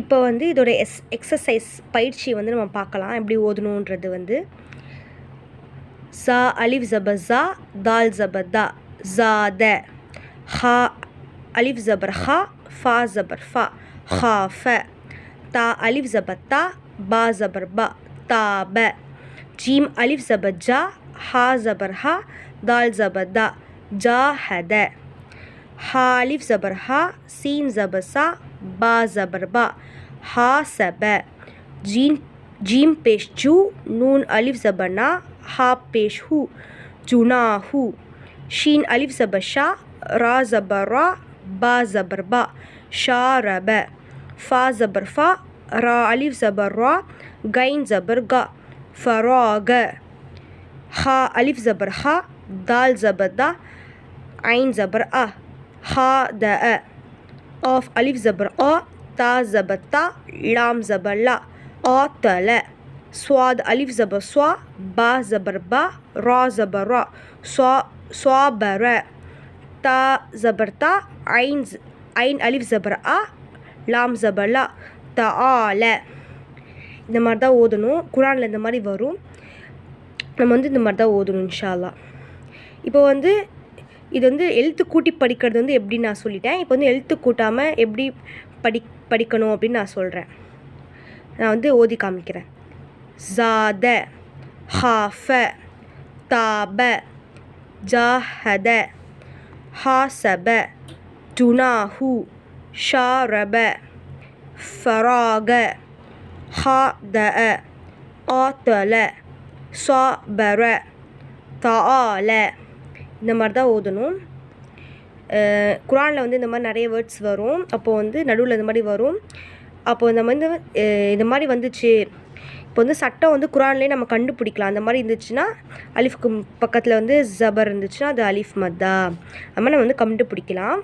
இப்போ வந்து இதோட எக்ஸசைஸ் பயிற்சி வந்து நம்ம பார்க்கலாம் எப்படி ஓதணுன்றது வந்து ஸா அலிஃப் ஜபர் ஸா தால் ஜபர் தா ஸாத ஹா அலிஃப் ஜபர் ஹா ஃபா ஜபர் ஃபா ஹா ஃப தா அலிஃப் ஜபர் தா பா ஜபர் பா தா ப ஜீம் அலிஃப் ஜபர் ஜா ஹா ஜபர் ஹா தால் ஜபர் தா ஜா ஹத ஹா அலிஃப் ஜபர் ஹா சீன் ஜபர் சா பா ஜபர் பா ஹா சப जीम पेश जू नून अलिफ ज़बर ना हा पेश हु जुनाहु शीन अलिफ ज़बर शा रा ज़बर रा बा ज़बर बा शारब फ़ा ज़बर फ़ा रा अलिफ ज़बर रा गैन ज़बर गा फ़राग हा अलिफ ज़बर हा दाल ज़बर दा ऐन ज़बर आ हा द ऑफ अलिफ ज़बर आ ता ज़बर ता लाम ज़बर ला आतल स्वाद अलिफ ज़बर स्वा बा ज़बर बा रा ज़बर रा स्वाबर ता ज़बर ता ஐன் அலிஃப் ज़बर आ லாம் ज़बर லா தஆல இந்த மாதிரி தான் ஓதணும். குரானில் இந்த மாதிரி வரும். நம்ம வந்து இந்த மாதிரி தான் ஓதணும் இன்ஷா அல்லாஹ். இப்போ வந்து இது வந்து எழுத்து கூட்டி படிக்கிறது வந்து எப்படி நான் சொல்லிட்டேன். இப்போ வந்து எழுத்து கூட்டாமல் எப்படி படிக்கணும் அப்படின்னு நான் சொல்கிறேன். நான் வந்து ஓதி காமிக்கிறேன். ஸாத ஹாஃப தாப ஜாஹத ஹாசப ஜுனாஹு ஷாரப ஃபராக ஹாத ஆத்தல ஸாபர தஆல இந்த மாதிரி தான் ஓதணும். குரானில் வந்து இந்த மாதிரி நிறைய வேர்ட்ஸ் வரும். அப்போது வந்து நடுவில் இந்த மாதிரி வரும். அப்போது நம்ம வந்து இந்த மாதிரி வந்துச்சு. இப்போ வந்து சட்டம் வந்து குரான்லேயே நம்ம கண்டுபிடிக்கலாம். அந்த மாதிரி இருந்துச்சுன்னா அலிஃப்க்கு பக்கத்தில் வந்து ஜபர் இருந்துச்சுன்னா அது அலிஃப் மத்தா அது மாதிரி நம்ம வந்து கண்டுபிடிக்கலாம்.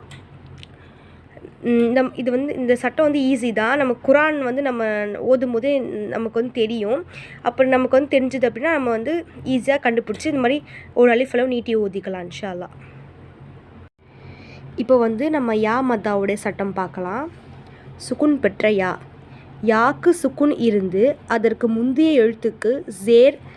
இது வந்து இந்த சட்டம் வந்து ஈஸி தான். நம்ம குரான் வந்து நம்ம ஓதும் போதே நமக்கு வந்து தெரியும். அப்போ நமக்கு வந்து தெரிஞ்சது அப்படின்னா நம்ம வந்து ஈஸியாக கண்டுபிடிச்சி இந்த மாதிரி ஒரு அலிஃப் அளவு நீட்டி ஓதிக்கலாம் இன்ஷா அல்லாஹ். இப்போ வந்து நம்ம யா மத்தாவுடைய சட்டம் பார்க்கலாம். சுக்குன் பெற்ற யா யாக்கு சுக்குன் இருந்து அதற்கு முந்தைய எழுத்துக்கு ஜேர்